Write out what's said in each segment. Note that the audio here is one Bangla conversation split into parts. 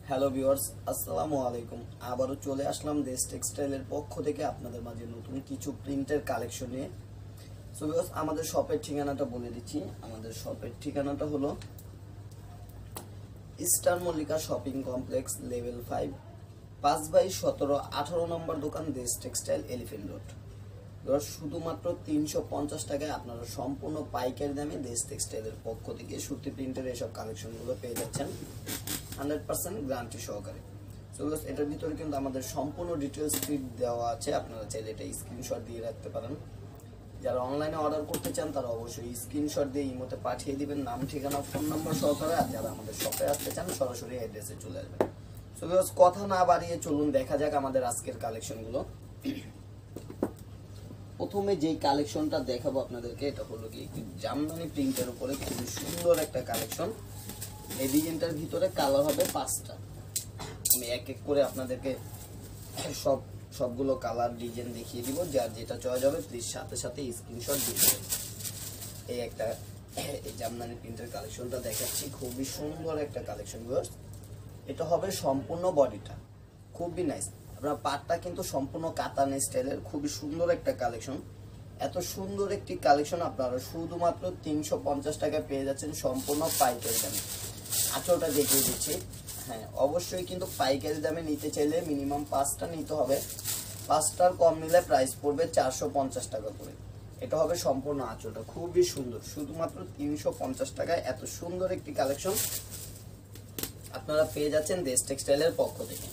হ্যালো ভিউয়ার্স, আসসালামু আলাইকুম। আবারও চলে আসলাম দেশ টেক্সটাইলের পক্ষ থেকে আপনাদের মাঝে নতুন কিছু প্রিন্টের কালেকশন নিয়ে। সো ভিউয়ার্স, আমাদের শপের ঠিকানাটা বলে দিচ্ছি। আমাদের শপের ঠিকানাটা হলো eastern Mallika shopping complex level 5, 5/17, 18 নম্বর দোকান, দেশ টেক্সটাইল, এলিফ্যান্ট রোড। শুধুমাত্র 350 টাকায় আপনারা সম্পূর্ণ পাইকারি দামে দেশ টেক্সটাইলের পক্ষ থেকে সুতি প্রিন্টের এসব কালেকশনগুলো পেয়ে যাচ্ছেন 100% গ্যারান্টি সহকারে। সো এটার ভিতরে কিন্তু আমাদের সম্পূর্ণ ডিটেলস ফিট দেওয়া আছে, আপনারা চাইলে এটা স্ক্রিনশট দিয়ে রাখতে পারেন। যারা অনলাইনে অর্ডার করতে চান তারা অবশ্যই স্ক্রিনশট দিয়ে ইমোতে পাঠিয়ে দিবেন, নাম, ঠিকানা, ফোন নাম্বার সহকারে। আর যারা আমাদের শপে আসতে চান সরাসরি অ্যাড্রেসে চলে আসবেন। সো কথা না বাড়িয়ে চলুন দেখা যাক আমাদের আজকের কালেকশনগুলো। প্রথমে যেই কালেকশনটা দেখাবো আপনাদেরকে, এটা হলো কি জামদানি প্রিন্টের উপরে খুবই সুন্দর একটা কালেকশন। এই ডিজাইনটার ভিতরে কালার হবে 5টা। আমি এক এক করে আপনাদেরকে সবগুলো কালার ডিজাইন দেখিয়ে দিব। যার যেটা চয়েস হবে প্লিজ সাথে সাথে স্ক্রিনশট দিয়ে দেবেন। এই একটা এই জামদানি প্রিন্টের কালেকশনটা দেখাচ্ছি, খুবই সুন্দর একটা কালেকশন ভিউয়ার্স। এটা হবে সম্পূর্ণ বডিটা, খুবই নাইস। আপনার পাটটা কিন্তু সম্পূর্ণ কাতান স্টাইলের, খুবই সুন্দর একটা কালেকশন। এত সুন্দর একটি কালেকশন আপনারা শুধুমাত্র 350 টাকায় পেয়ে যাচ্ছেন সম্পূর্ণ পাইকারি দামে। আঁচলটা দেখিয়ে দিচ্ছি। হ্যাঁ, অবশ্যই কিন্তু পাইকারি দামে নিতে চাইলে মিনিমাম 5টা নিতে হবে। 5টার কম নিলে প্রাইস পড়বে 450 টাকা করে। এটা হবে সম্পূর্ণ আঁচলটা, খুবই সুন্দর। শুধুমাত্র 350 টাকায় এত সুন্দর একটি কালেকশন আপনারা পেয়ে যাচ্ছেন দেশ টেক্সটাইলের পক্ষ থেকে।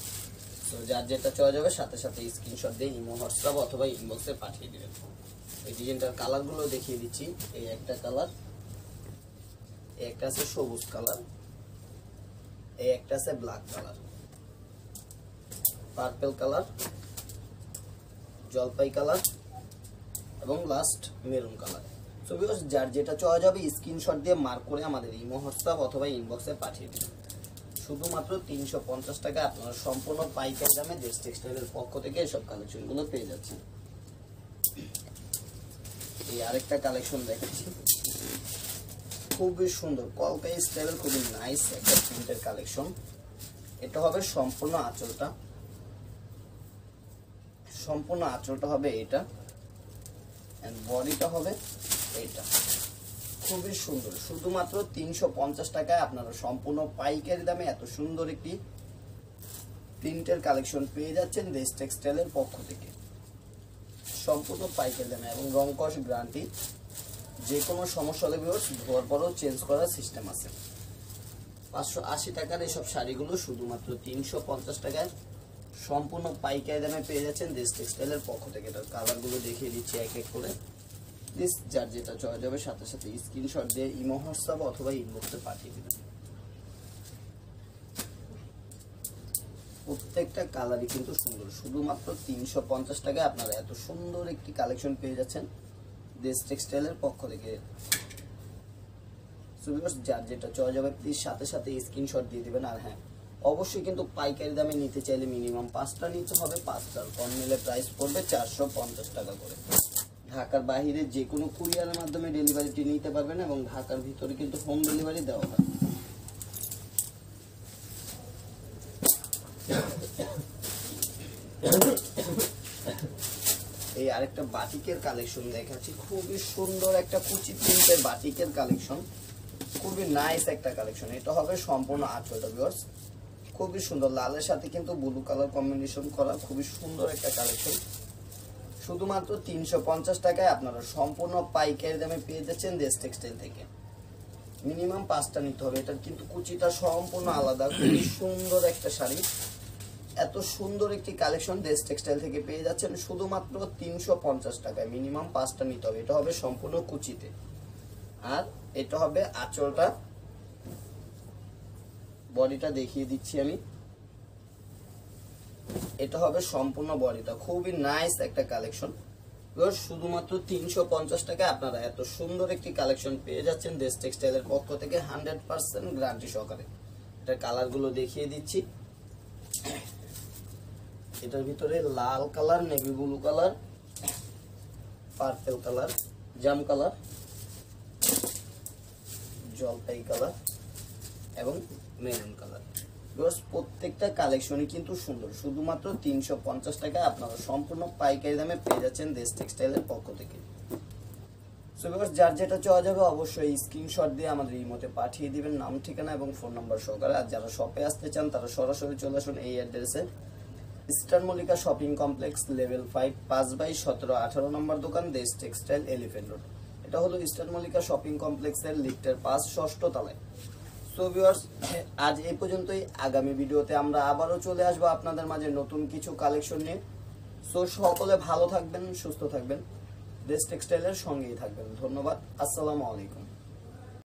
তো যার যেটা চয়েস হবে সাথে সাথে স্ক্রিনশট দিয়ে ইমো, হোয়াটসঅ্যাপ অথবা ইনবক্সে পাঠিয়ে দিবেন। এই ডিজাইনটার কালারগুলো দেখিয়ে দিচ্ছি। এই একটা কালার, এই একটা আছে সবুজ কালার, এই একটা আছে ব্ল্যাক কালার, পার্পল কালার, জলপাই কালার এবং last maroon colour. So viewers, যার যেটা চয়েস হবে স্ক্রিনশট দিয়ে মার্ক করে আমাদের ইমো, হোয়াটসঅ্যাপ অথবা ইনবক্সে পাঠিয়ে দিবেন। শুধুমাত্র 350 টাকা আপনারা সম্পূর্ণ পাইকারি দামে দেশ টেক্সটাইলের পক্ষ থেকে এসব কালেকশনগুলো পেয়ে যাচ্ছেন। এই আরেকটা কালেকশন দেখাচ্ছি, খুবই সুন্দর কলকাই স্টাইলের, খুবই নাইস একটা প্রিন্টের কালেকশন। এটা হবে সম্পূর্ণ আঁচলটা হবে এটা, এন্ড বডিটা হবে এটা। খুবই সুন্দর। শুধুমাত্র 350 টাকায় আপনারা সম্পূর্ণ পাইকারি দামে এত সুন্দর একটি প্রিন্টের কালেকশন পেয়ে যাচ্ছেন দেশ টেক্সটাইলের পক্ষ থেকে সম্পূর্ণ পাইকারি দামে এবং রং কস গ্যারান্টি। যে কোনো সমস্যা হলে ধোয়ার পরও চেঞ্জ করার সিস্টেম আছে। 580 টাকার এসব শাড়িগুলো শুধুমাত্র 350 টাকায় সম্পূর্ণ পাইকারি দামে পেয়ে যাচ্ছেন দেশ টেক্সটাইলের পক্ষ থেকে। এটার কালারগুলো দেখিয়ে দিচ্ছি এক এক করে। প্লিজ যার যেটা চয়েস হবে সাথে সাথে স্ক্রিনশট দিয়ে ইমো, হোয়াটসঅ্যাপ অথবা ইনবক্সে পাঠিয়ে দিবেন। প্রত্যেকটা কালারই কিন্তু সুন্দর। শুধুমাত্র 350 টাকায় আপনারা এত সুন্দর একটি কালেকশন পেয়ে যাচ্ছেন দেশ টেক্সটাইলের পক্ষ থেকে। যার যেটা চয়েস হবে প্লিজ সাথে সাথে স্ক্রিনশট দিয়ে দিবেন। আর হ্যাঁ, অবশ্যই কিন্তু পাইকারি দামে নিতে চাইলে মিনিমাম 5টা নিতে হবে। 5টার কম নিলে প্রাইস পড়বে 450 টাকা করে। ঢাকার বাইরে যে কোনো কুরিয়ারের মাধ্যমে ডেলিভারিটি নিতে পারবেন এবং ঢাকার ভিতরে কিন্তু হোম ডেলিভারি দেওয়া হয়। এই আরেকটা বাটিকের কালেকশন দেখাচ্ছি, খুবই সুন্দর একটা কুচি প্রিন্টের বাটিকের কালেকশন, খুবই নাইস একটা কালেকশন। এটা হবে সম্পূর্ণ আঁচলটা ভিউয়ার্স, খুবই সুন্দর। লালের সাথে কিন্তু ব্লু কালার কম্বিনেশন করা, খুবই সুন্দর একটা কালেকশন। শুধুমাত্র 350 টাকায় আপনারা সম্পূর্ণ পাইকারি দামে পেয়ে যাচ্ছেন দেশ টেক্সটাইল থেকে। মিনিমাম 5টা নিতে হবে। এটার কিন্তু কুচিটা সম্পূর্ণ আলাদা, খুবই সুন্দর একটা শাড়ি। এত সুন্দর একটি কালেকশন দেশ টেক্সটাইল থেকে পেয়ে যাচ্ছেন শুধুমাত্র 350 টাকায়। মিনিমাম 5টা নিতে হবে। এটা হবে সম্পূর্ণ কুচিতে। আর এটা হবে আঁচলটা, বডিটা দেখিয়ে দিচ্ছি আমি। এটা হবে সম্পূর্ণ বডিটা, খুবই নাইস একটা কালেকশন। শুধুমাত্র 350 টাকায় আপনারা এত সুন্দর একটি কালেকশন পেয়ে যাচ্ছেন দেশ টেক্সটাইলের পক্ষ থেকে 100% গ্যারান্টি সহকারে। এটা কালারগুলো দেখিয়ে দিচ্ছি। এটার ভিতরে লাল colour, navy blue colour, purple colour, জাম কালার, জলপাই কালার এবং মেরুন কালার। ভিউয়ার্স প্রত্যেকটা কালেকশনই কিন্তু সুন্দর, শুধুমাত্র 350 টাকায় আপনারা সম্পূর্ণ পাইকারি দামে পেয়ে যাচ্ছেন দেশ টেক্সটাইলের পক্ষ থেকে। সো ভিউয়ার্স যার যেটা চাওয়া যাবে অবশ্যই স্ক্রিনশট দিয়ে আমাদের ইমোতে পাঠিয়ে দিবেন নাম ঠিকানা এবং ফোন নাম্বার সহকারে। আর যারা শপে আসতে চান তারা সরাসরি চলে আসুন এই অ্যাড্রেসে, eastern Mallika shopping complex level 5 5/17 নম্বর দোকান দেশ টেক্সটাইল এলিফ্যান্ট রোড। এটা হলো ইস্টার্ন মল্লিকা শপিং কমপ্লেক্সের লিফটের 5 ষষ্ঠ তলায়। সো ভিউয়ার্স আজ এই পর্যন্তই। আগামী ভিডিওতে আমরা আবারও চলে আসবো আপনাদের মাঝে নতুন কিছু কালেকশন নিয়ে। সো সকলে ভালো থাকবেন, সুস্থ থাকবেন, দেশ টেক্সটাইলের সঙ্গেই থাকবেন। ধন্যবাদ, আসসালামু আলাইকুম।